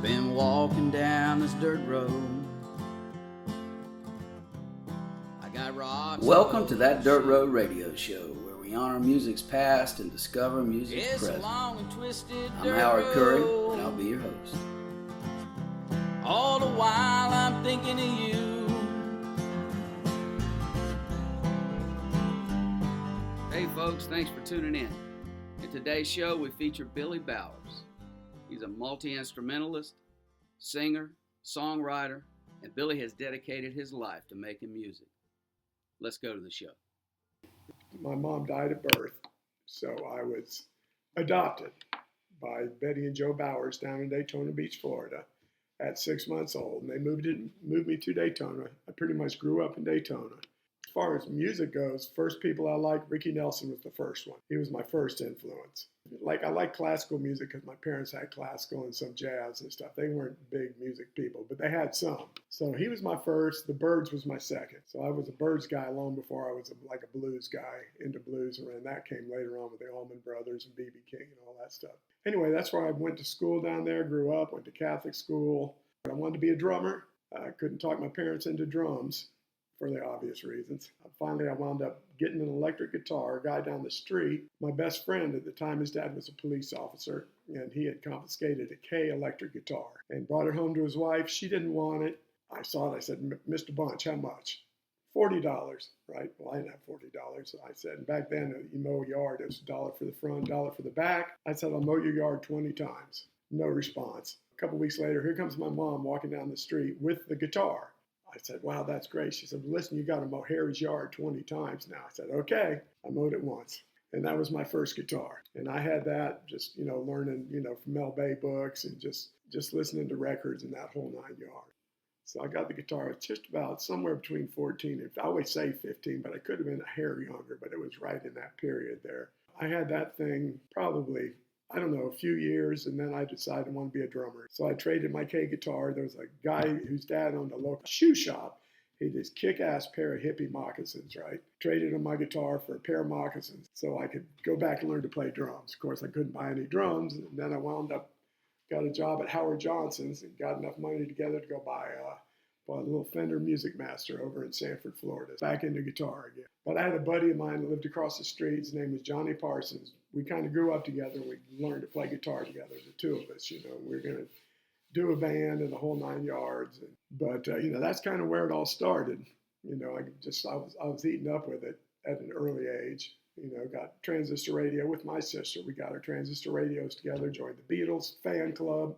been walking down this dirt road. I got rocks. Welcome to That Dirt Road Radio Show, where we honor music's past and discover music's present. I'm Howard Curry, and I'll be your host. All the while I'm thinking of you. Hey folks, thanks for tuning in. In today's show, we feature Billy Bowers. He's a multi-instrumentalist, singer, songwriter, and Billy has dedicated his life to making music. Let's go to the show. My mom died at birth, so I was adopted by Betty and Joe Bowers down in Daytona Beach, Florida, at 6 months old. And they moved me to Daytona. I pretty much grew up in Daytona. As far as music goes, first people I liked, Ricky Nelson was the first one. He was my first influence. I like classical music because my parents had classical and some jazz and stuff. They weren't big music people, but they had some. So he was my first. The Byrds was my second. So I was a Byrds guy long before I was a blues guy, into blues, and that came later on with the Allman Brothers and B.B. King and all that stuff. Anyway, that's where I went to school down there, grew up, went to Catholic school. I wanted to be a drummer. I couldn't talk my parents into drums, for the obvious reasons. Finally, I wound up getting an electric guitar. A guy down the street, my best friend at the time, his dad was a police officer, and he had confiscated a K electric guitar and brought it home to his wife. She didn't want it. I saw it. I said, Mr. Bunch, how much? $40, right? Well, I didn't have $40. I said, and back then, you mow a yard, it was $1 for the front, $1 for the back. I said, I'll mow your yard 20 times. No response. A couple weeks later, here comes my mom walking down the street with the guitar. I said, wow, that's great. She said, listen, you got to mow Harry's yard 20 times now. I said, okay. I mowed it once. And that was my first guitar. And I had that just, learning, from Mel Bay books and just listening to records and that whole 9 yards. So I got the guitar just about somewhere between 14 and I always say 15, but I could have been a hair younger, but it was right in that period there. I had that thing probably, a few years, and then I decided I wanted to be a drummer. So I traded my K guitar. There was a guy whose dad owned a local shoe shop. He had this kick-ass pair of hippie moccasins, right? Traded him my guitar for a pair of moccasins so I could go back and learn to play drums. Of course, I couldn't buy any drums, and then I wound up, got a job at Howard Johnson's and got enough money together to go buy a little Fender Music Master over in Sanford, Florida. Back into guitar again. But I had a buddy of mine that lived across the street. His name was Johnny Parsons. We kind of grew up together. We learned to play guitar together, the two of us. We were going to do a band and the whole 9 yards. But that's kind of where it all started. I was eating up with it at an early age. Got transistor radio with my sister. We got our transistor radios together, joined the Beatles fan club,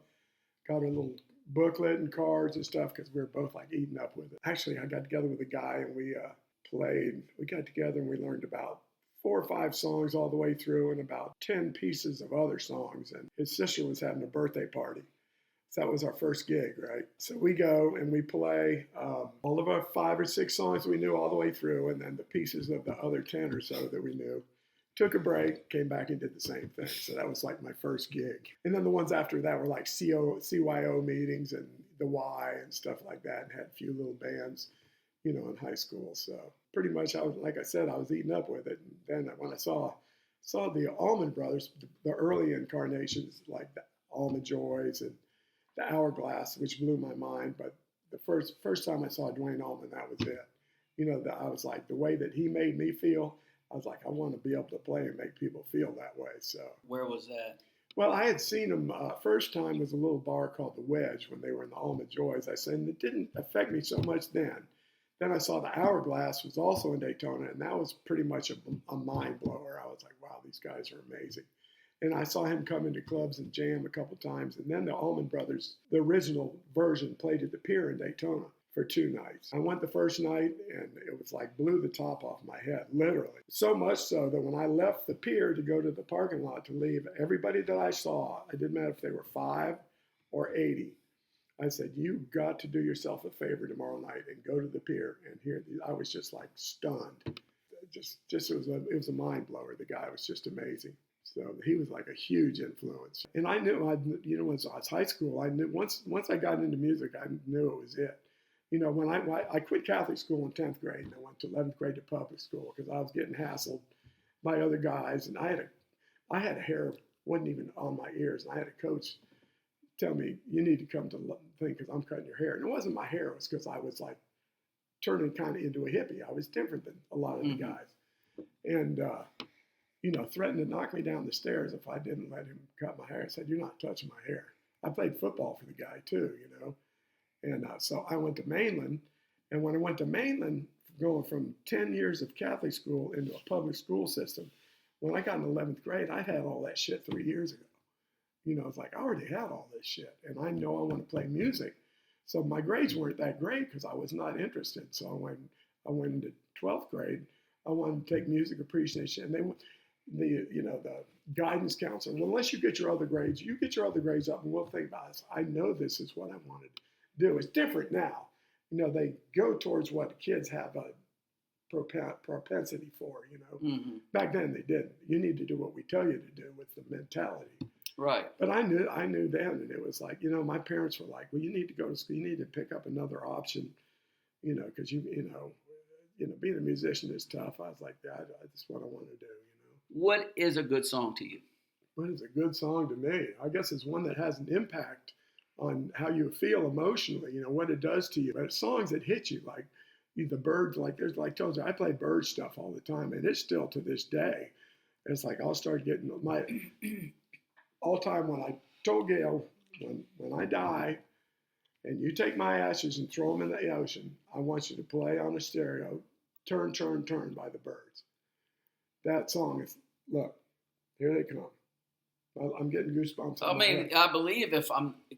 got a little booklet and cards and stuff because we were both eating up with it. Actually, I got together with a guy and we played. We got together and we learned about 4 or 5 songs all the way through and about 10 pieces of other songs. And his sister was having a birthday party. So that was our first gig, right? So we go and we play all of our 5 or 6 songs we knew all the way through, and then the pieces of the other 10 or so that we knew. Took a break, came back and did the same thing. So that was my first gig. And then the ones after that were CYO meetings and the Y and stuff like that, and had a few little bands, in high school. So pretty much, I was eating up with it. And then when I saw the Allman Brothers, the early incarnations, like the Almond Joys and the Hourglass, which blew my mind. But the first time I saw Duane Allman, that was it. I was like, the way that he made me feel, I was like, I want to be able to play and make people feel that way. So where was that? Well, I had seen them first time was a little bar called the Wedge when they were in the Almond Joys. I said, and it didn't affect me so much then. Then I saw the Hourglass was also in Daytona, and that was pretty much a mind blower. I was like, wow, these guys are amazing. And I saw him come into clubs and jam a couple times. And then the Allman Brothers, the original version, played at the Pier in Daytona for 2 nights. I went the first night and it was blew the top off my head, literally. So much so that when I left the pier to go to the parking lot to leave, everybody that I saw, it didn't matter if they were 5 or 80, I said, you've got to do yourself a favor tomorrow night and go to the pier and hear these. I was just stunned. It was a mind blower. The guy was just amazing. So he was a huge influence. And I knew, once I was high school, I knew once I got into music, I knew it was it. When I quit Catholic school in 10th grade and I went to 11th grade to public school because I was getting hassled by other guys, and I had a hair wasn't even on my ears, and I had a coach tell me, you need to come to the thing because I'm cutting your hair. And it wasn't my hair. It was because I was like turning kind of into a hippie. I was different than a lot of the guys. And, threatened to knock me down the stairs if I didn't let him cut my hair. I said, you're not touching my hair. I played football for the guy too, And so I went to Mainland. And when I went to Mainland, going from 10 years of Catholic school into a public school system, when I got in 11th grade, I had all that shit 3 years ago. It's like I already had all this shit. And I know I want to play music. So my grades weren't that great because I was not interested. So I went into 12th grade. I wanted to take music appreciation. And the guidance counselor, well, unless you get your other grades up and we'll think about it. I know this is what I wanted to do. It's different now. They go towards what kids have a propensity for, Back then they didn't. You need to do what we tell you to do with the mentality. Right. But I knew then, and it was like, my parents were like, well, you need to go to school. You need to pick up another option, because being a musician is tough. I was like, that's what I want to do, What is a good song to you? What is a good song to me? I guess it's one that has an impact on how you feel emotionally, what it does to you. But it's songs that hit you, like the Byrds, like I told you, I play Byrds stuff all the time, and it's still to this day. It's like I'll start getting my all time when I told Gail, when I die, and you take my ashes and throw them in the ocean, I want you to play on a stereo, Turn, Turn, Turn by the Byrds. That song is, look, here they come. I'm getting goosebumps. I believe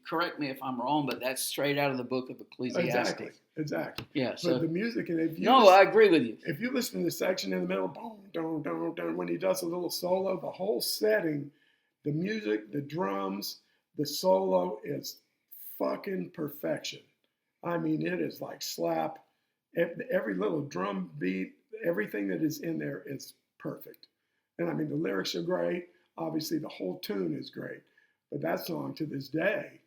correct me if I'm wrong, but that's straight out of the book of Ecclesiastes. Exactly. Yeah. So but the music, and I agree with you. If you listen to the section in the middle, boom, dun, dun, dun, when he does a little solo, the whole setting, the music, the drums, the solo is fucking perfection. I mean, it is like slap. Every little drum beat, everything that is in there is perfect. And I mean, the lyrics are great. Obviously, the whole tune is great. But that song to this day,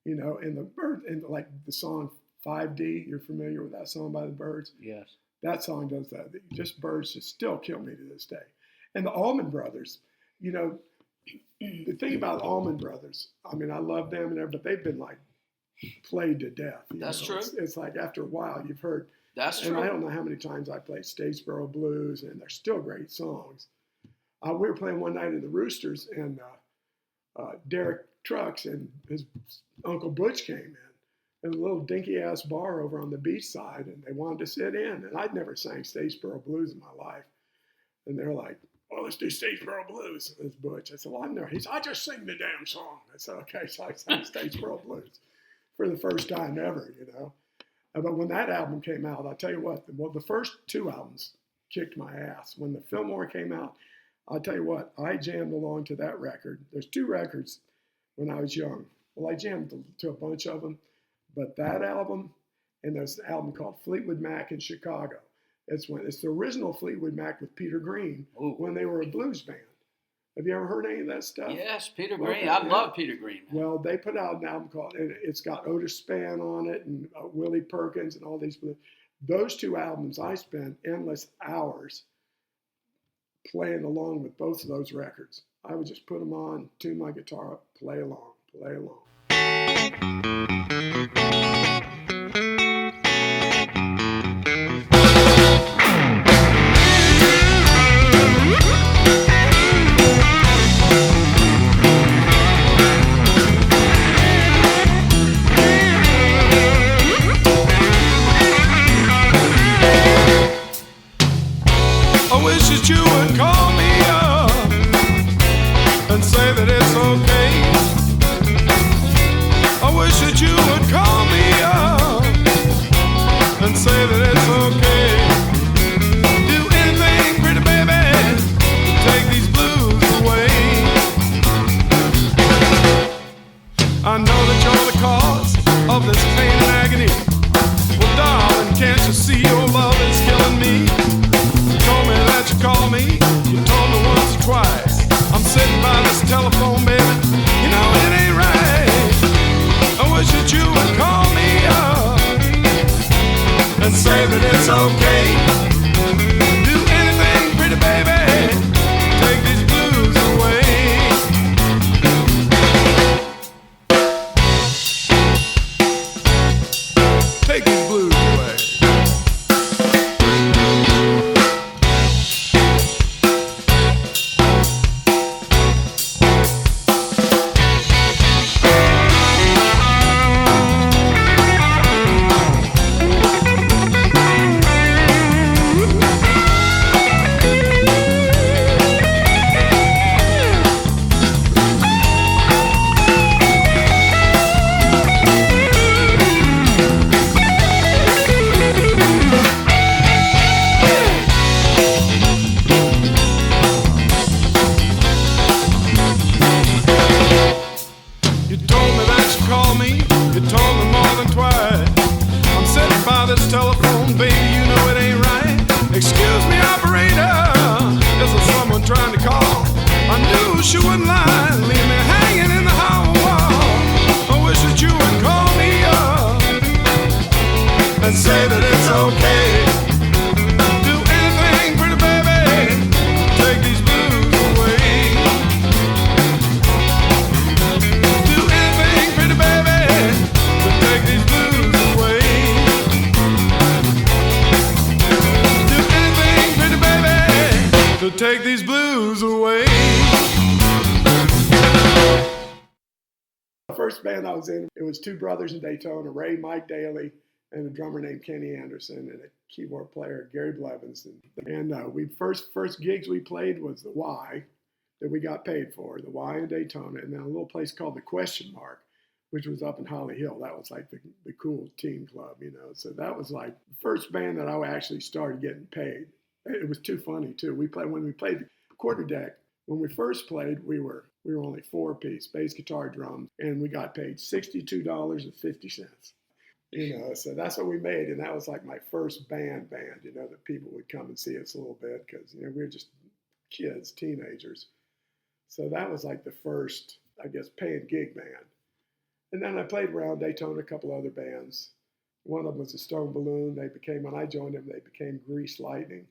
and the Byrds, and like the song 5D, you're familiar with that song by the Byrds? Yes. That song does that. Just Byrds just still kill me to this day. And the Allman Brothers, the thing about Allman Brothers, I mean, I love them and everything, but they've been like played to death. That's true. It's like after a while you've heard. That's true. And I don't know how many times I played Statesboro Blues, and they're still great songs. We were playing one night in the Roosters, and Derek Trucks and his Uncle Butch came in. There's a little dinky-ass bar over on the beach side, and they wanted to sit in. And I'd never sang Statesboro Blues in my life. And they're like, well, let's do Statesboro Blues. And it's Butch. I said, well, I've never. He said, I just sing the damn song. I said, okay, so I sang Statesboro Blues for the first time ever, But when that album came out, I'll tell you what, the first two albums kicked my ass. When the Fillmore came out, I'll tell you what, I jammed along to that record. There's two records when I was young. Well, I jammed to a bunch of them, but that album, and there's an album called Fleetwood Mac in Chicago. It's the original Fleetwood Mac with Peter Green when they were a blues band. Have you ever heard any of that stuff? Yes, Peter Green. I love Peter Green. Man. Well, they put out an album called, and it's got Otis Spann on it and Willie Perkins and all these. Those two albums, I spent endless hours playing along with both of those records. I would just put them on, tune my guitar up, play along. I wish that you would call me up and say that it's okay. I wish that you would call me up and say that it's okay. Do anything, pretty baby, to take these blues away. I know that you're the cause of this pain and agony. Well, darling, can't you see your love is killing me? You told me that you called me. You told me once or twice. I'm sitting by this telephone, baby. It ain't right. I wish that you would call me up and say that it's okay. Do anything, pretty baby. Take these blues away. and say that it's okay. Do anything, pretty baby, take these blues away. Do anything, pretty baby, to take these blues away. Do anything, pretty baby, to take these blues away. The first band I was in, it was two brothers in Daytona, Ray Mike Daly, and a drummer named Kenny Anderson, and a keyboard player, Gary Blevins. And we first gigs we played was the Y that we got paid for, the Y in Daytona, and then a little place called the Question Mark, which was up in Holly Hill. That was like the cool teen club, you know. So that was like the first band that I actually started getting paid. It was too funny too. When we played the quarter deck. When we first played, we were only 4-piece, bass, guitar, drums, and we got paid $62.50. You know, so that's what we made, and that was like my first band. You know, that people would come and see us a little bit because, you know, we were just kids, teenagers. So that was like the first, I guess, paying gig band. And then I played around Daytona, a couple other bands. One of them was the Stone Balloon. When I joined them, they became Grease Lightning.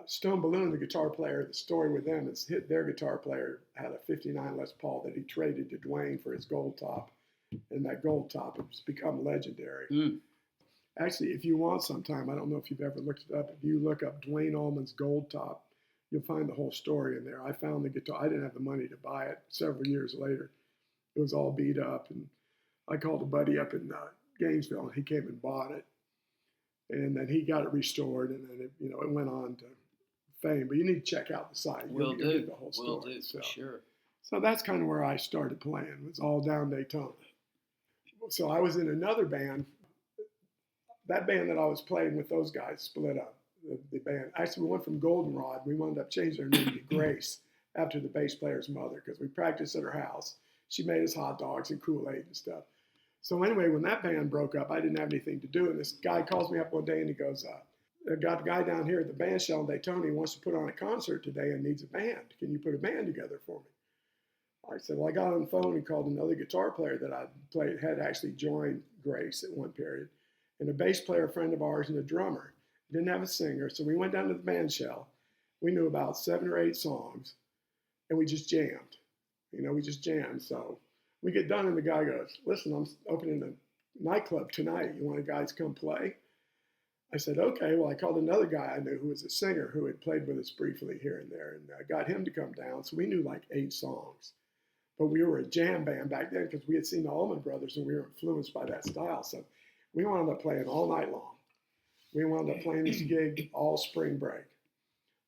Stone Balloon, the guitar player, the story with them is their guitar player had a 59 Les Paul that he traded to Dwayne for his gold top. And that gold top has become legendary. Mm. Actually, if you want sometime, I don't know if you've ever looked it up, if you look up Dwayne Allman's gold top, you'll find the whole story in there. I found the guitar. I didn't have the money to buy it several years later. It was all beat up. And I called a buddy up in Gainesville, and he came and bought it. And then he got it restored, and then it went on to fame. But you need to check out the site. You'll get the whole story. Will do, for sure. So that's kind of where I started playing. It was all down Daytona. So I was in another band. That band that I was playing with, those guys split up. The band. Actually, we went from Goldenrod. We wound up changing our name to Grace after the bass player's mother because we practiced at her house. She made us hot dogs and Kool-Aid and stuff. So anyway, when that band broke up, I didn't have anything to do. And this guy calls me up one day and he goes, I got a guy down here at the band shell in Daytona. He wants to put on a concert today and needs a band. Can you put a band together for me? I said, well, I got on the phone and called another guitar player that had actually joined Grace at one period, and a bass player, a friend of ours, and a drummer. Didn't have a singer. So we went down to the band shell. We knew about 7 or 8 songs, and we just jammed. We just jammed. So we get done, and the guy goes, listen, I'm opening a nightclub tonight. You want guys to come play? I said, okay. Well, I called another guy I knew who was a singer who had played with us briefly here and there, and I got him to come down. So we knew like 8 songs. But we were a jam band back then because we had seen the Allman Brothers, and we were influenced by that style. So we wound up playing all night long. We wound up playing this gig all spring break.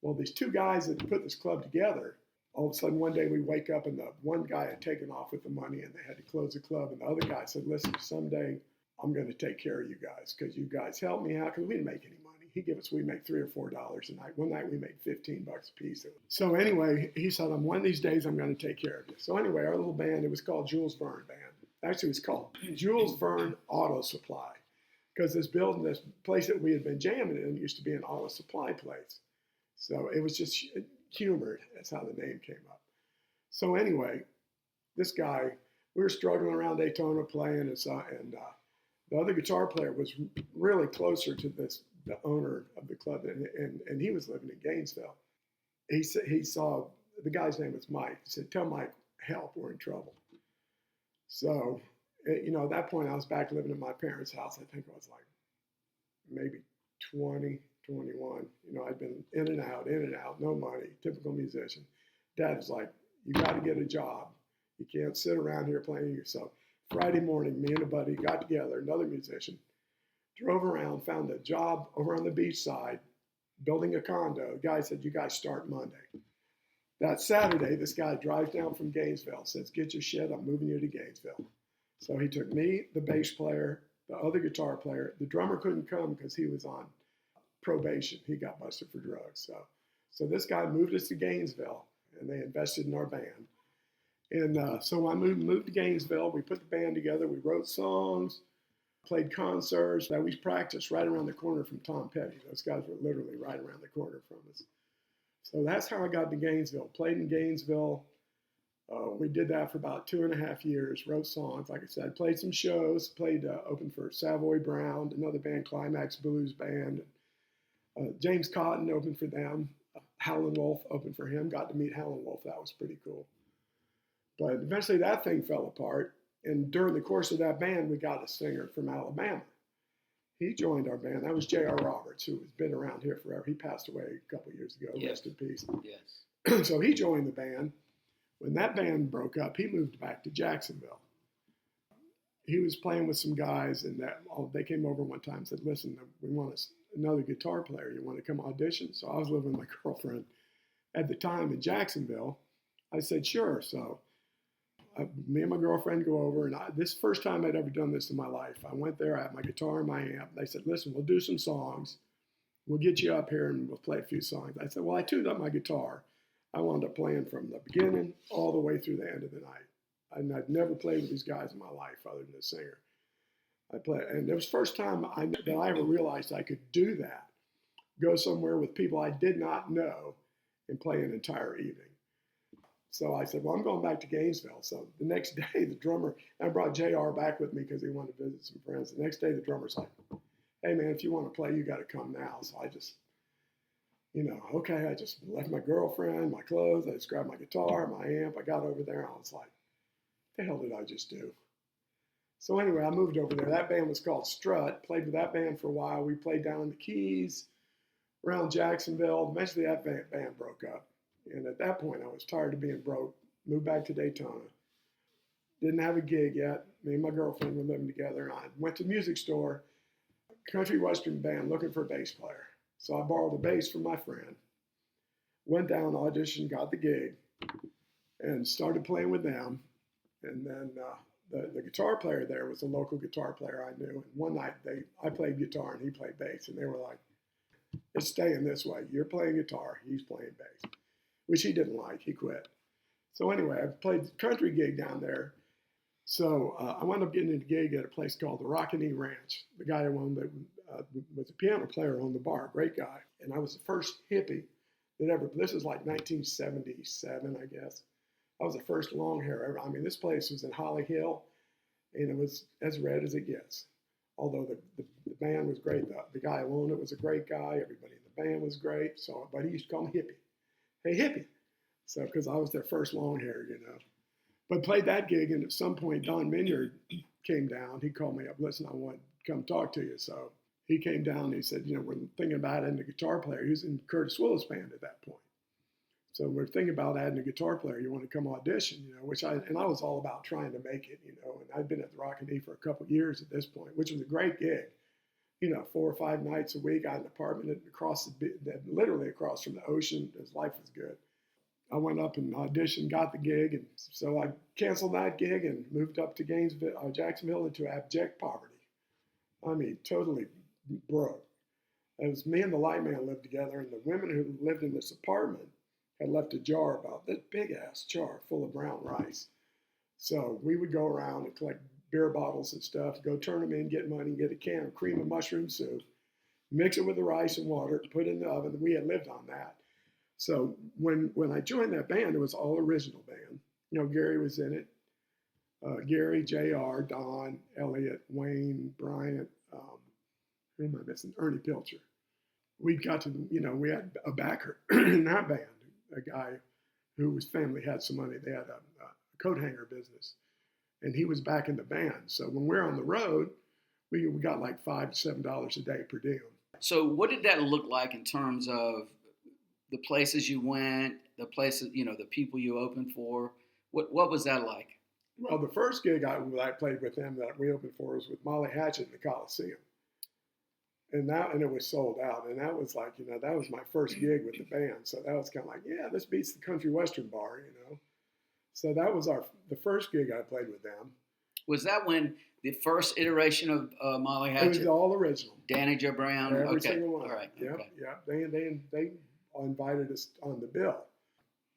Well, these 2 guys that put this club together, all of a sudden, one day we wake up and the one guy had taken off with the money and they had to close the club. And the other guy said, listen, someday I'm going to take care of you guys because you guys helped me out because we didn't make any money. We make $3 or $4 a night. One night we made $15 a piece. So anyway, he said, one of these days I'm going to take care of you. So anyway, our little band, it was called Jules Verne Band. Actually, it was called Jules Verne Auto Supply because this place that we had been jamming in used to be an auto supply place. So it was just humored. That's how the name came up. So anyway, this guy, we were struggling around Daytona playing, and the other guitar player was really closer to the owner of the club, and he was living in Gainesville. He saw, the guy's name was Mike. He said, tell Mike, help, we're in trouble. So, at that point, I was back living in my parents' house. I think I was like maybe 20, 21. I'd been in and out, no money, typical musician. Dad was like, you got to get a job. You can't sit around here playing yourself. Friday morning, me and a buddy got together, another musician, drove around, found a job over on the beach side, building a condo. The guy said, you guys start Monday. That Saturday, this guy drives down from Gainesville, says, get your shit, I'm moving you to Gainesville. So he took me, the bass player, the other guitar player. The drummer couldn't come because he was on probation. He got busted for drugs. So this guy moved us to Gainesville, and they invested in our band. And so I moved to Gainesville. We put the band together. We wrote songs, played concerts. We practiced right around the corner from Tom Petty. Those guys were literally right around the corner from us. So that's how I got to Gainesville. Played in Gainesville We did that for about 2.5 years, wrote songs. Like I said, played some shows, opened for Savoy Brown, another band, Climax Blues Band. James Cotton opened for them. Howlin' Wolf opened for him. Got to meet Howlin' Wolf. That was pretty cool. But eventually that thing fell apart. And during the course of that band, we got a singer from Alabama. He joined our band. That was J.R. Roberts, who has been around here forever. He passed away a couple of years ago. Yes. Rest in peace. Yes. So he joined the band. When that band broke up, he moved back to Jacksonville. He was playing with some guys, and they came over one time and said, listen, we want another guitar player. You want to come audition? So I was living with my girlfriend at the time in Jacksonville. I said, sure. So me and my girlfriend go over, and this first time I'd ever done this in my life. I went there, I had my guitar and my amp. They said, listen, we'll do some songs. We'll get you up here and we'll play a few songs. I said, well, I tuned up my guitar. I wound up playing from the beginning all the way through the end of the night. And I'd never played with these guys in my life other than the singer. And it was the first time that I ever realized I could do that. Go somewhere with people I did not know and play an entire evening. So I said, well, I'm going back to Gainesville. So the next day, the drummer, I brought JR back with me because he wanted to visit some friends. The next day, the drummer's like, hey, man, if you want to play, you got to come now. So I just, okay, I just left my girlfriend, my clothes. I just grabbed my guitar, my amp. I got over there. I was like, the hell did I just do? So anyway, I moved over there. That band was called Strut. Played with that band for a while. We played down in the Keys, around Jacksonville. Eventually, that band broke up. And at that point, I was tired of being broke. Moved back to Daytona. Didn't have a gig yet. Me and my girlfriend were living together. And I went to the music store, country western band, looking for a bass player. So I borrowed a bass from my friend. Went down, auditioned, got the gig, and started playing with them. And then the guitar player there was a local guitar player I knew. And one night I played guitar and he played bass. And they were like, it's staying this way. You're playing guitar, he's playing bass, which he didn't like. He quit. So anyway, I played the country gig down there. So I wound up getting a gig at a place called the Rockany Ranch. The guy who owned it was a piano player on the bar, great guy. And I was the first hippie that ever, this was like 1977, I guess. I was the first long hair ever. I mean, this place was in Holly Hill, and it was as red as it gets. Although the band was great. The guy who owned it was a great guy. Everybody in the band was great. So, but he used to call me Hippie. Hey, Hippie. So, because I was their first long hair, But played that gig, and at some point, Don Minyard came down. He called me up. Listen, I want to come talk to you. So he came down and he said, we're thinking about adding a guitar player. He was in Curtis Wiliss band at that point. So we're thinking about adding a guitar player. You want to come audition, which I was all about trying to make it, and I'd been at the Rockany for a couple of years at this point, which was a great gig. 4 or 5 nights a week. I had an apartment literally across from the ocean. His life was good. I went up and auditioned, got the gig, and so I canceled that gig and moved up to Jacksonville into abject poverty. I mean, totally broke. It was me and the light man lived together, and the women who lived in this apartment had left a jar, about this big-ass jar full of brown rice. So we would go around and collect beer bottles and stuff, go turn them in, get money, get a can of cream and mushroom soup, mix it with the rice and water, put it in the oven. We had lived on that. So when I joined that band, it was all original band. Gary was in it. Gary, JR, Don, Elliot, Wayne, Bryant, who am I missing? Ernie Pilcher. We got to, we had a backer in that band, a guy whose family had some money. They had a coat hanger business, and he was back in the band. So when we're on the road, we got like $5 to $7 a day per diem. So what did that look like in terms of the places you went, the places, the people you opened for? What was that like? Well, the first gig I played with them that we opened for was with Molly Hatchet in the Coliseum. And it was sold out. And that was like, that was my first gig with the band. So that was kind of like, yeah, this beats the country western bar, So that was the first gig I played with them. Was that when the first iteration of Molly Hatchet? It was all original. Danny Joe Brown? Every single one. All right. Yep, okay. Yep. They invited us on the bill.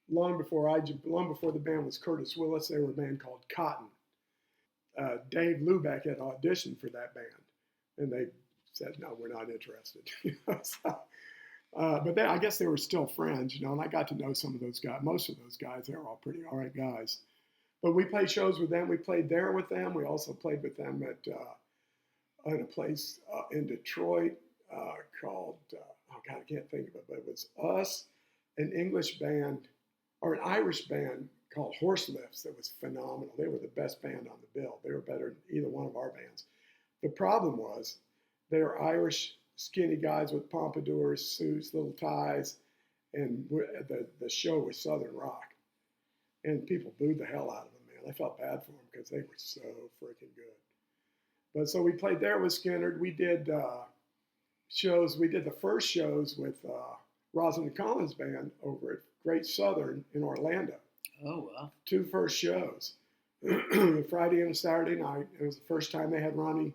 Long before the band was Curtis Wiliss, they were a band called Cotton. Dave Lubeck had auditioned for that band, and they said, no, we're not interested. But I guess they were still friends, and I got to know some of those guys. Most of those guys, they were all pretty all right guys. But we played shows with them. We played there with them. We also played with them at a place in Detroit called, oh God, I can't think of it, but it was us, an English band, or an Irish band called Horselifts that was phenomenal. They were the best band on the bill. They were better than either one of our bands. The problem was they were Irish skinny guys with pompadours, suits, little ties, and the show was Southern rock. And people booed the hell out of them, man. I felt bad for them because they were so freaking good. But so we played there with Skinner. We did shows. We did the first shows with Roslyn Collins Band over at Great Southern in Orlando. Oh, wow. 2 first shows. Friday and a Saturday night. It was the first time they had Ronnie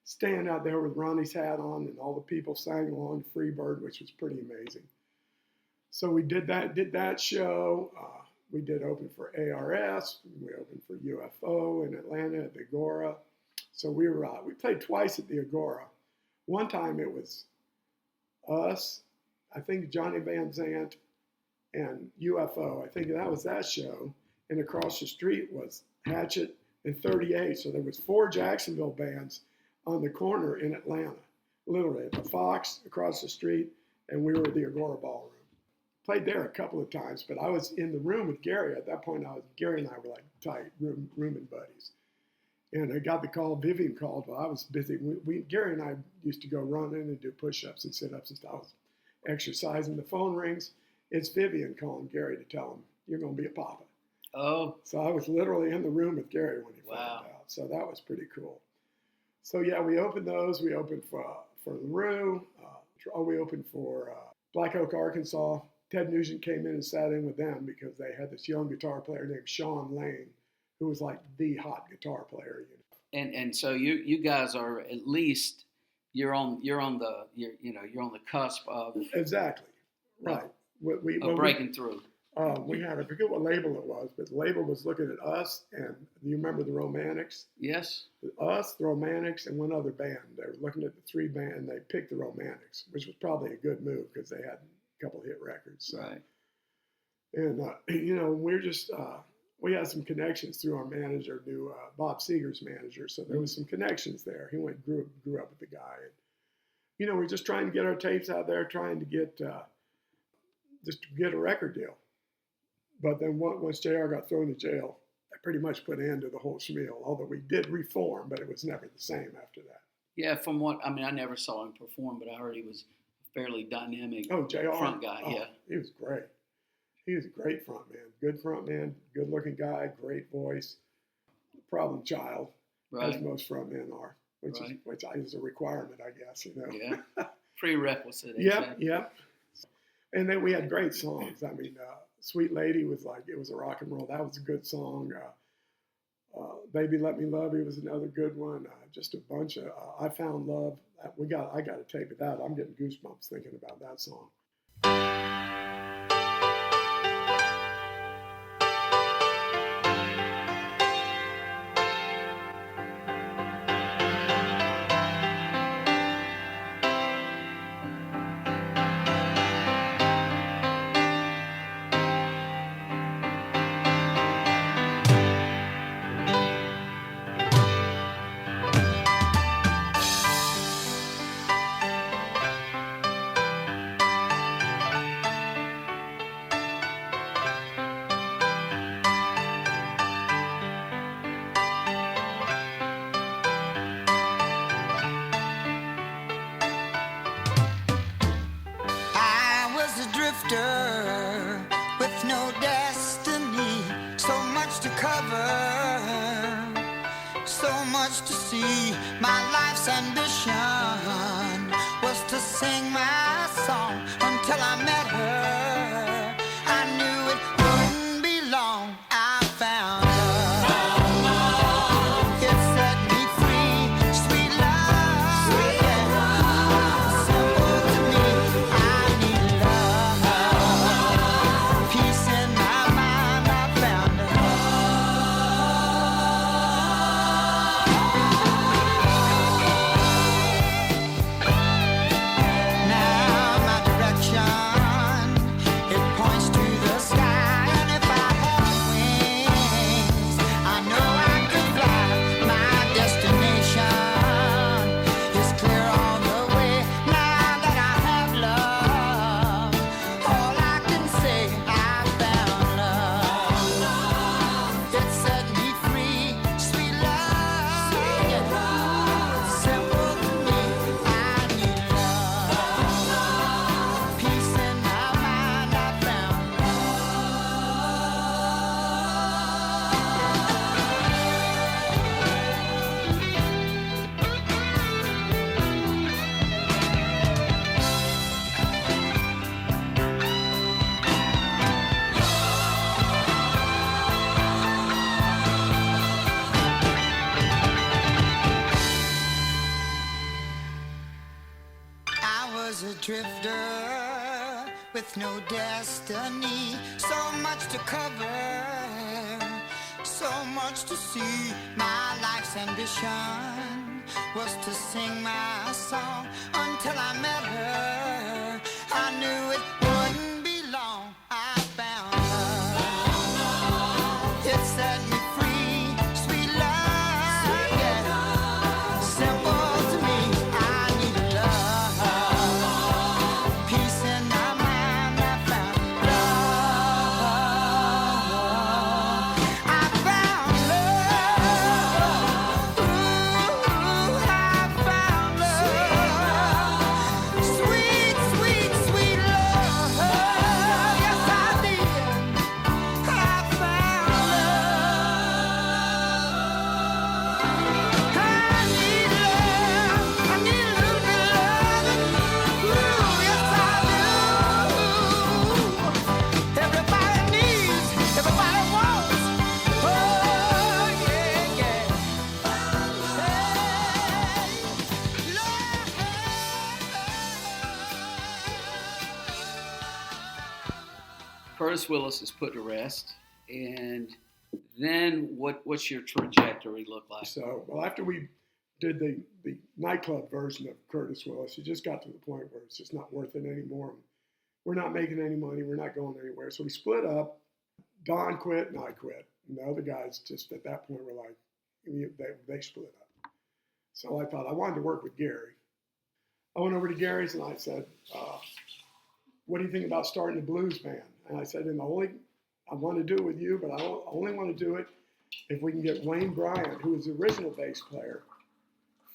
stand out there with Ronnie's hat on, and all the people sang along to Freebird, which was pretty amazing. So we did that show. We did open for ARS. We opened for UFO in Atlanta at the Agora. So we played twice at the Agora. One time it was us, I think Johnny Van Zant, and UFO. I think that was that show. And across the street was Hatchet and 38. So there was 4 Jacksonville bands on the corner in Atlanta, literally at the Fox across the street, and we were at the Agora Ballroom. Played there a couple of times, but I was in the room with Gary. At that point, Gary and I were like tight rooming buddies. And I got the call, Vivian called while I was busy. Gary and I used to go run in and do push-ups and sit-ups and stuff. I was exercising. The phone rings. It's Vivian calling Gary to tell him, you're going to be a papa. Oh. So I was literally in the room with Gary when he found out. So that was pretty cool. So yeah, we opened those. We opened for LaRue. We opened for Black Oak, Arkansas. Ted Nugent came in and sat in with them because they had this young guitar player named Sean Lane, who was like the hot guitar player. And so you guys are at least you're on the cusp of exactly right. Breaking through. We had, I forget what label it was, but the label was looking at us, and you remember the Romantics? Yes. Us, the Romantics, and one other band. They were looking at the 3 band, and they picked the Romantics, which was probably a good move because they had a couple hit records. So. Right. And, we're just, we had some connections through our manager, knew Bob Seger's manager, so there was some connections there. He grew up with the guy. And, we're just trying to get our tapes out there, trying to get, just to get a record deal. But then once JR got thrown to jail, that pretty much put an end to the whole spiel, although we did reform, but it was never the same after that. Yeah, I never saw him perform, but I heard he was a fairly dynamic JR? Front guy, yeah. He was great. He was a great front man, good front man, good looking guy, great voice, problem child, right. As most front men are, which is a requirement, I guess, Yeah, prerequisite. Yeah. And then we had great songs. I mean, Sweet Lady was it was a rock and roll. That was a good song. Baby Let Me Love You was another good one. Just a bunch of, I Found Love. I got to tape it out. I'm getting goosebumps thinking about that song. With no destiny, so much to cover, so much to see. My life's ambition was to sing my song until I met her. I knew it wouldn't be long. I found her. It set me free. Sweet love, simple to me. I need love, peace in my mind. I found her. Now my direction was a drifter with no destiny, so much to cover, so much to see. My life's ambition was to sing my song until I met her. I knew it wouldn't be long. I found her. It set me free, sweet love, yeah. Simple to me, I need love. Peace in my mind, I found love. I found love. Ooh, I found love. Sweet, sweet, sweet love. Yes, I did. I found love. I need love. I need a little bit of loving. Ooh, yes, I do. Everybody needs, everybody wants. Oh, yeah, yeah. Curtis Wiliss is put to rest, and then what's your trajectory look like? So, well, after we did the nightclub version of Curtis Wiliss, it just got to the point where it's just not worth it anymore. We're not making any money. We're not going anywhere. So we split up. Don quit and I quit. And the other guys just at that point were like, they split up. So I thought I wanted to work with Gary. I went over to Gary's and I said, what do you think about starting a blues band? And I said, and I want to do it with you, but I only want to do it if we can get Wayne Bryant, who was the original bass player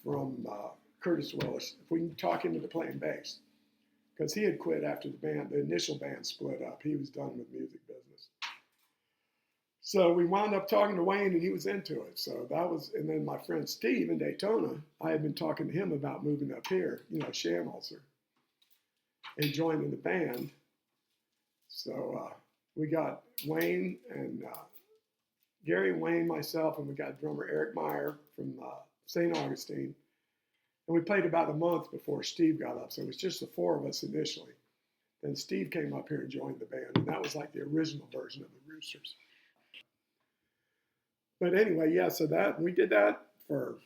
from Curtis Wiliss, if we can talk him into playing bass. Because he had quit after the initial band split up. He was done with music business. So we wound up talking to Wayne and he was into it. So that was, and then my friend Steve in Daytona, I had been talking to him about moving up here, Shamholzer, and joining the band. So we got Wayne and Gary, Wayne, myself, and we got drummer Eric Meyer from St. Augustine. And we played about a month before Steve got up. So it was just the four of us initially. Then Steve came up here and joined the band. And that was like the original version of the Roosters. But anyway, yeah, so that we did that for,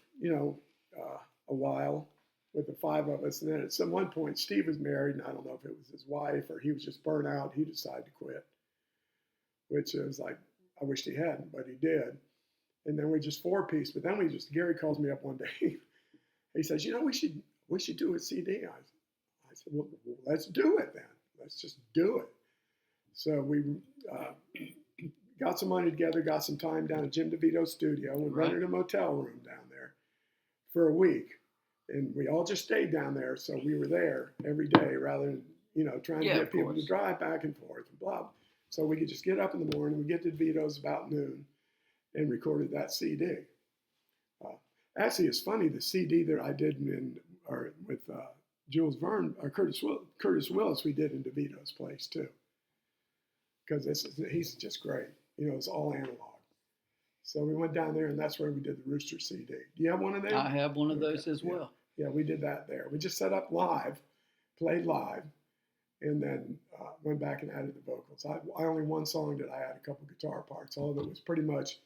a while with the five of us. And then at some one point, Steve was married, and I don't know if it was his wife or he was just burnt out. He decided to quit, which is like, I wished he hadn't, but he did. And then we just four-piece. But then Gary calls me up one day. He says, we should do a CD. I said, well, let's do it then. Let's just do it. So we got some money together, got some time down at Jim DeVito's studio, and rented a motel room down there for a week. And we all just stayed down there, so we were there every day rather than, trying to get people to drive back and forth and blah. So we could just get up in the morning, we get to DeVito's about noon, and recorded that CD. Actually, it's funny, the CD that I did with Jules Verne, or Curtis Wiliss, we did in DeVito's place too. Because he's just great. It's all analog. So we went down there, and that's where we did the Rooster CD. Do you have one of them? I have one of those as well. Yeah, we did that there. We just set up live, played live, and then went back and added the vocals. I only one song did I add a couple guitar parts. All of it was pretty much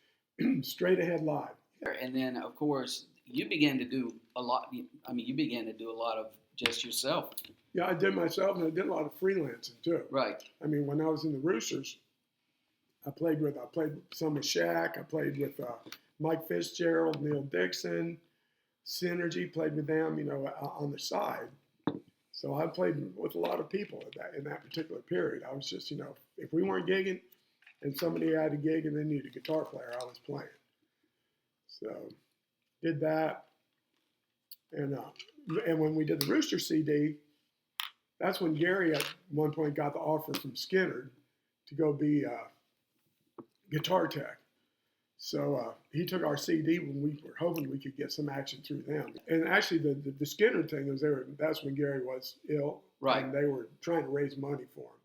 straight ahead live. And then, of course, you began to do a lot. You began to do a lot of just yourself. Yeah, I did myself, and I did a lot of freelancing too. Right. When I was in the Roosters, I played some with Shaq. I played with Mike Fitzgerald, Neil Dixon, Synergy. Played with them, on the side. So I played with a lot of people in that particular period. I was just, if we weren't gigging, and somebody had a gig and they needed a guitar player, I was playing. So did that, and when we did the Rooster CD, that's when Gary at one point got the offer from Skinner to go be guitar tech. So he took our CD when we were hoping we could get some action through them. And actually, the Skinner thing was that's when Gary was ill, right? And they were trying to raise money for him.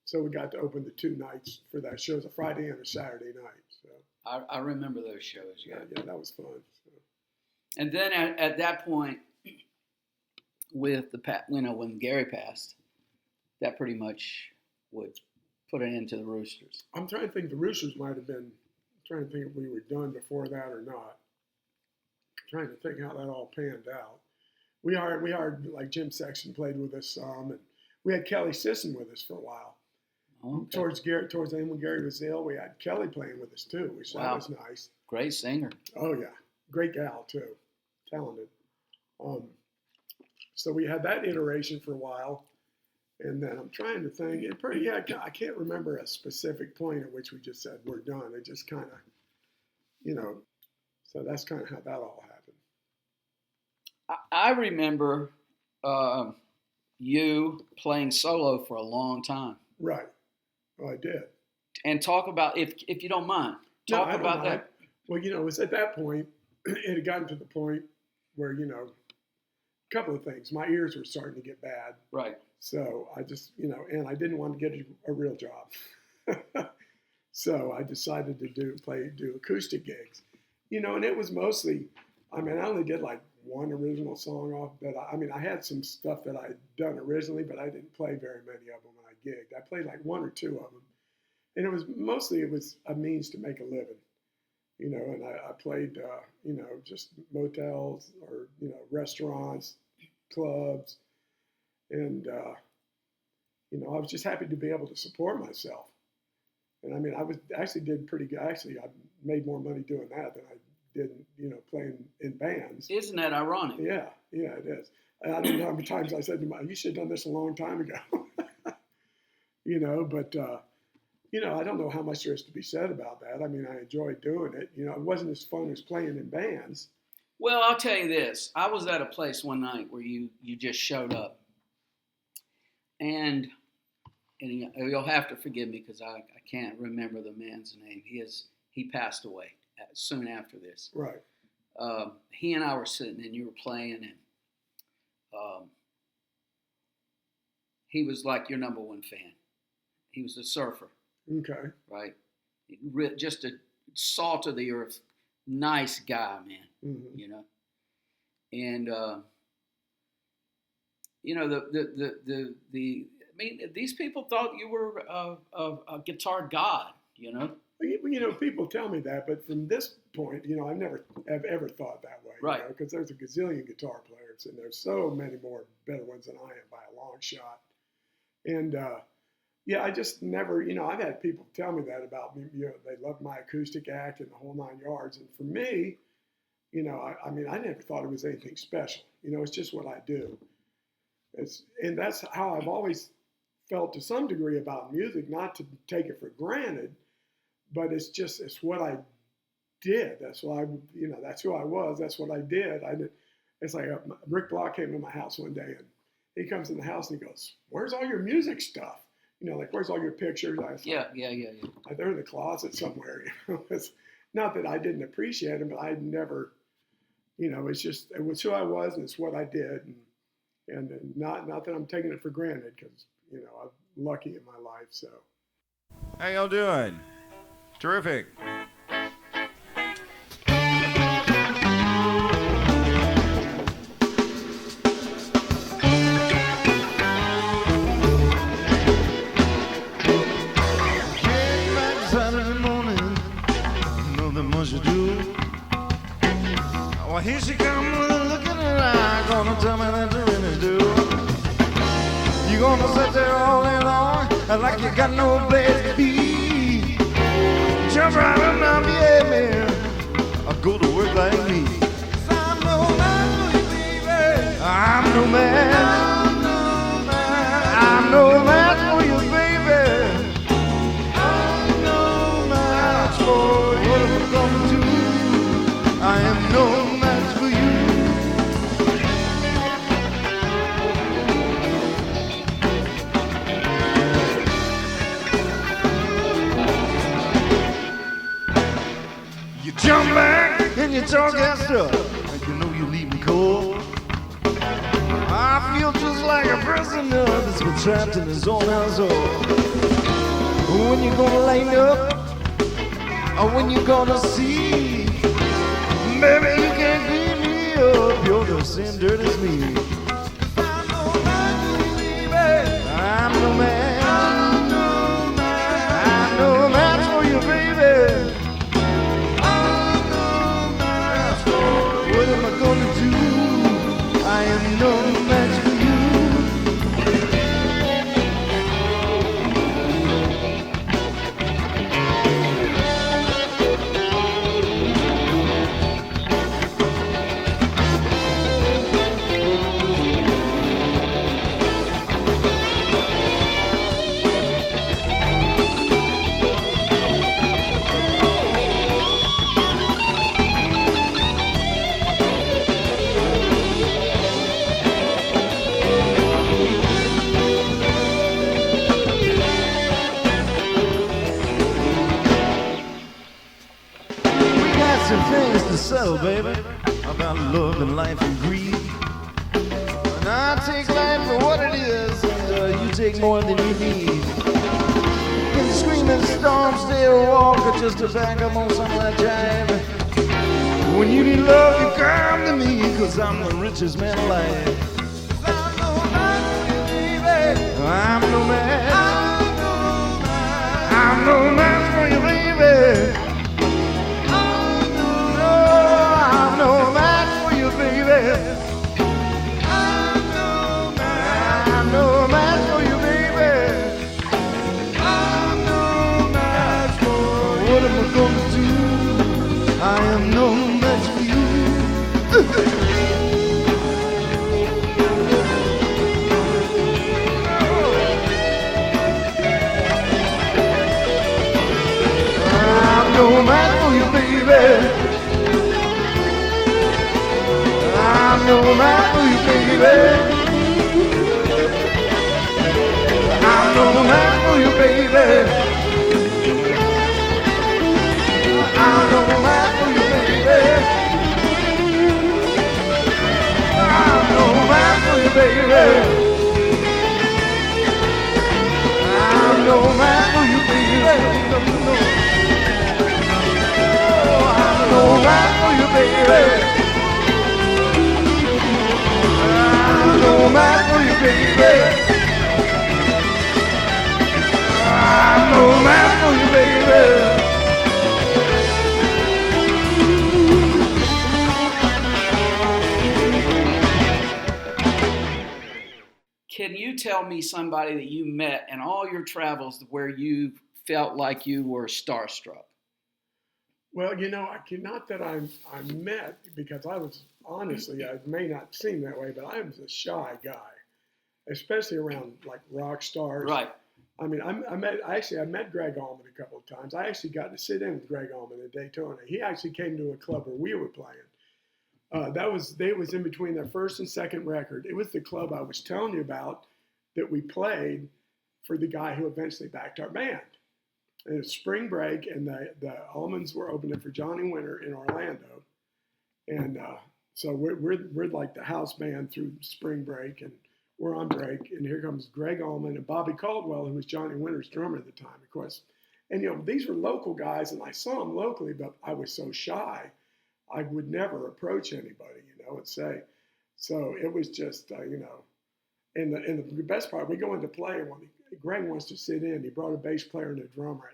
So we got to open the two nights for that show, a Friday and a Saturday night. So I remember those shows. Yeah, that was fun. So. And then at that point, with when Gary passed, that pretty much would put an end to the Roosters. I'm trying to think the Roosters might have been, I'm trying to think if we were done before that or not. I'm trying to think how that all panned out. We hired like Jim Sexton played with us some, and we had Kelly Sisson with us for a while. Okay. Towards the end when Gary was ill, we had Kelly playing with us too, which that was nice. Great singer. Oh yeah, great gal too, talented. So we had that iteration for a while, and then I'm trying to think. I can't remember a specific point at which we just said we're done. It just kind of, so that's kind of how that all happened. I remember you playing solo for a long time. Right. Well, I did. And talk about, if you don't mind, talk about that. Well, it was at that point, it had gotten to the point where, a couple of things. My ears were starting to get bad. Right. So I just, and I didn't want to get a real job. So I decided to do acoustic gigs, and it was mostly, I only did like one original song off, but I had some stuff that I'd done originally, but I didn't play very many of them when I gigged. I played like one or two of them, and it was a means to make a living, and I played, just motels or, restaurants, clubs, and, I was just happy to be able to support myself. And I did pretty good. Actually, I made more money doing that than I did, playing in bands. Isn't that ironic? Yeah, it is. And I don't know how many times I said to you should have done this a long time ago. But, I don't know how much there is to be said about that. I enjoyed doing it. It wasn't as fun as playing in bands. Well, I'll tell you this. I was at a place one night where you just showed up. And you'll have to forgive me because I can't remember the man's name. He passed away soon after this. Right. He and I were sitting and you were playing, and he was like your number one fan. He was a surfer. Okay. Right. Just a salt of the earth, nice guy, man. Mm-hmm. And these people thought you were a guitar god. People tell me that, but from this point, I never have ever thought that way. Right. Because there's a gazillion guitar players, and there's so many more better ones than I am by a long shot. And I just never, I've had people tell me that about me. They love my acoustic act and the whole 9 yards. And for me, I never thought it was anything special. It's just what I do. And that's how I've always felt to some degree about music, not to take it for granted, but it's what I did. That's why that's who I was. That's what I did. It's like Rick Block came to my house one day, and he comes in the house and he goes, "Where's all your music stuff? Where's all your pictures?" I was Yeah. They're in the closet somewhere. It's not that I didn't appreciate them, but I never, it was who I was, and it's what I did, and not that I'm taking it for granted, because I'm lucky in my life. So, how y'all doing? Terrific. Well, here she comes with a look in her eye, gonna tell me that you really do. You gonna sit there all day long like you got no place to be. Jump right on up, yeah, man. I'll go to work like me. 'Cause I'm no man for you, baby. I'm no man. I'm no match for you, baby. I'm no match for what I'm gonna do. I am no match for you. You jump back and you talk that stuff, like you leave me cold. I feel just like a prisoner that's been trapped in his own household. When you gonna line up, or when you gonna see? Baby, you can't clean me up, you're the same dirt as me. yourself, baby, about love and life and greed. And I take life for what it is, and you take more than you need. You can scream and storm, stay or walk, or just to back up on some of that jive. When you need love, you come to me, 'cause I'm the richest man alive. I'm no man for you, baby. I'm no man. I'm no man for you, baby. I'm no man for you, baby. I'm no man for you, baby. I'm no match for you. What am I gonna do? I am no match for you. I'm no match for you, baby. I'm no match for you, baby. I'm no match for you, baby. I'm no match for you, baby. I'm no match for you, baby. I'm no match for you, baby. Oh, I'm no match for you, baby. I'm no match for you, baby. I'm no match for you, baby. Can you tell me somebody that you met in all your travels where you felt like you were starstruck? Well, not that I met, because I was, honestly, I may not seem that way, but I was a shy guy, especially around like rock stars. Right. I mean, I met Greg Allman a couple of times. I actually got to sit in with Greg Allman in Daytona. He actually came to a club where we were playing. They was in between their first and second record. It was the club I was telling you about that we played for the guy who eventually backed our band. And it was spring break, and the Allmans were opening for Johnny Winter in Orlando, and so we're like the house band through spring break, and we're on break, and here comes Greg Allman and Bobby Caldwell, who was Johnny Winter's drummer at the time, of course. And these were local guys, and I saw them locally, but I was so shy, I would never approach anybody, and say. So it was just, and the best part, we go into play, and when Greg wants to sit in, he brought a bass player and a drummer.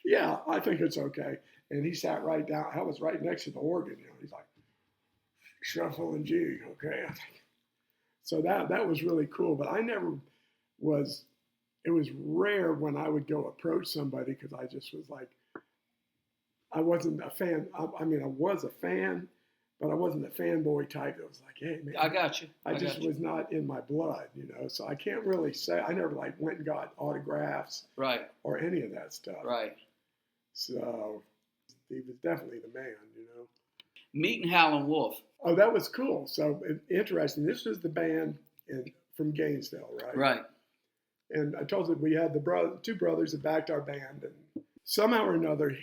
Yeah, I think it's okay. And he sat right down. I was right next to the organ. He's like, shuffle and G, okay. So that was really cool. But I never was. It was rare when I would go approach somebody, because I just was like, I wasn't a fan. I mean, I was a fan, but I wasn't a fanboy type that was like, hey, man. I got you. I just was not in my blood, So I can't really say. I never went and got autographs. Right. Or any of that stuff. Right. So he was definitely the man, Meeting Howlin' Wolf. Oh, that was cool. So interesting. This was the band from Gainesville, right? Right. And I told you we had the two brothers that backed our band, and somehow or another,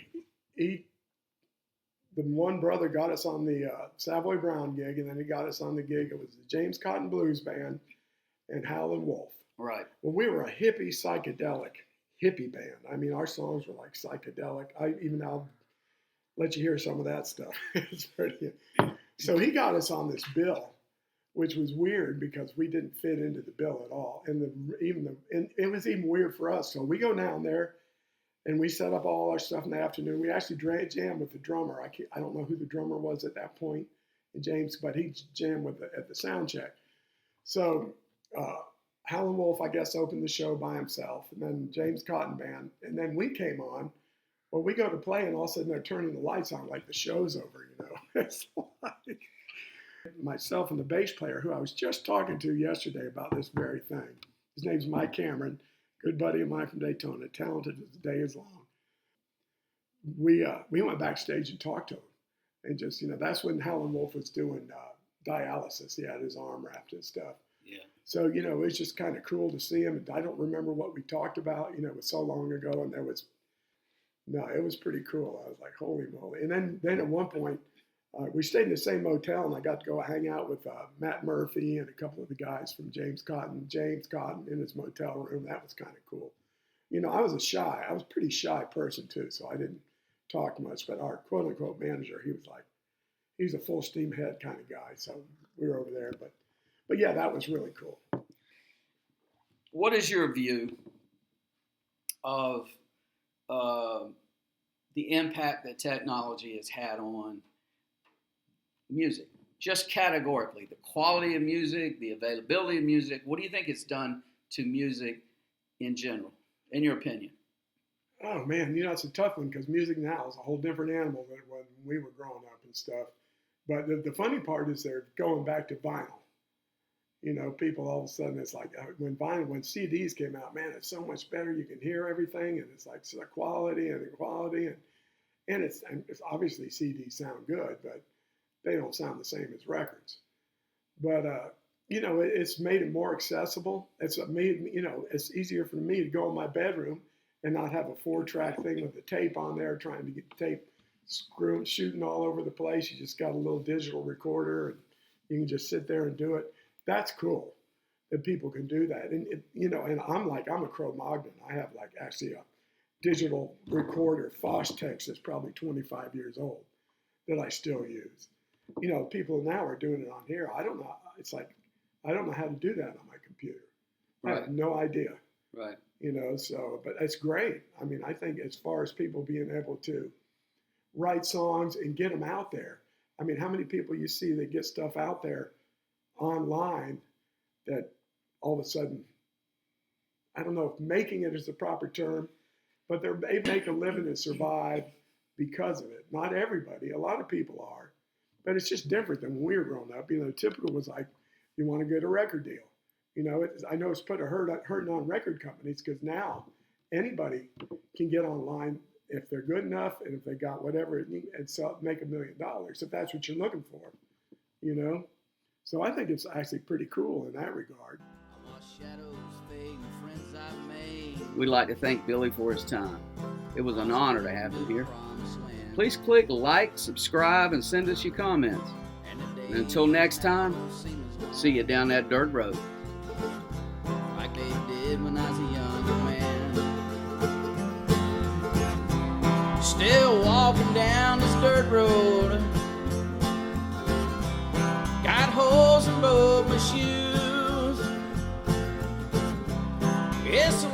the one brother got us on the Savoy Brown gig, and then he got us on the gig. It was the James Cotton Blues Band and Howlin' Wolf. Right. Well, we were a psychedelic hippie band. I mean, our songs were like psychedelic. I'll let you hear some of that stuff. It's pretty. So he got us on this bill, which was weird because we didn't fit into the bill at all. And it was even weird for us. So we go down there, and we set up all our stuff in the afternoon. We actually jammed with the drummer. I don't know who the drummer was at that point, James, but he jammed at the sound check. So Howlin' Wolf, I guess, opened the show by himself, and then James Cotton Band, and then we came on. Well, we go to play, and all of a sudden they're turning the lights on like the show's over, It's like myself and the bass player, who I was just talking to yesterday about this very thing. His name's Mike Cameron, good buddy of mine from Daytona, talented as the day is long. We went backstage and talked to him, and just, that's when Howlin' Wolf was doing dialysis. He had his arm wrapped and stuff. Yeah. So, it was just kind of cool to see him. I don't remember what we talked about. It was so long ago, and there was no, it was pretty cool. I was like, holy moly. And then at one point, we stayed in the same motel, and I got to go hang out with Matt Murphy and a couple of the guys from James Cotton in his motel room. That was kind of cool. I was I was a pretty shy person too, so I didn't talk much. But our quote unquote manager, he's a full steam ahead kind of guy. So we were over there, but yeah, that was really cool. What is your view of the impact that technology has had on music? Just categorically, the quality of music, the availability of music. What do you think it's done to music in general, in your opinion? Oh man, it's a tough one because music now is a whole different animal than when we were growing up and stuff. But the funny part is they're going back to vinyl. People all of a sudden, it's like when CDs came out, man, it's so much better. You can hear everything, and it's like the quality, and it's obviously CDs sound good, but they don't sound the same as records. But it's made it more accessible. It's easier for me to go in my bedroom and not have a 4-track thing with the tape on there, trying to get the tape shooting all over the place. You just got a little digital recorder, and you can just sit there and do it. That's cool that people can do that. And, and I'm a Cro-Magnon. I have actually a digital recorder, Fostex, that's probably 25 years old that I still use. People now are doing it on here. I don't know. It's like, I don't know how to do that on my computer. Right. I have no idea. Right. But it's great. I mean, I think as far as people being able to write songs and get them out there. I mean, how many people you see that get stuff out there online that all of a sudden, I don't know if making it is the proper term, but they make a living and survive because of it. Not everybody. A lot of people are. But it's just different than when we were growing up. Typical was like, you want to get a record deal. I know it's put a hurting on record companies because now anybody can get online if they're good enough and if they got whatever and make $1 million if that's what you're looking for. So I think it's actually pretty cool in that regard. We'd like to thank Billy for his time. It was an honor to have him here. Please click like, subscribe, and send us your comments. And until next time, see you down that dirt road. Like they did when I was a younger man. Still walking down this dirt road. Got holes in both my shoes. It's a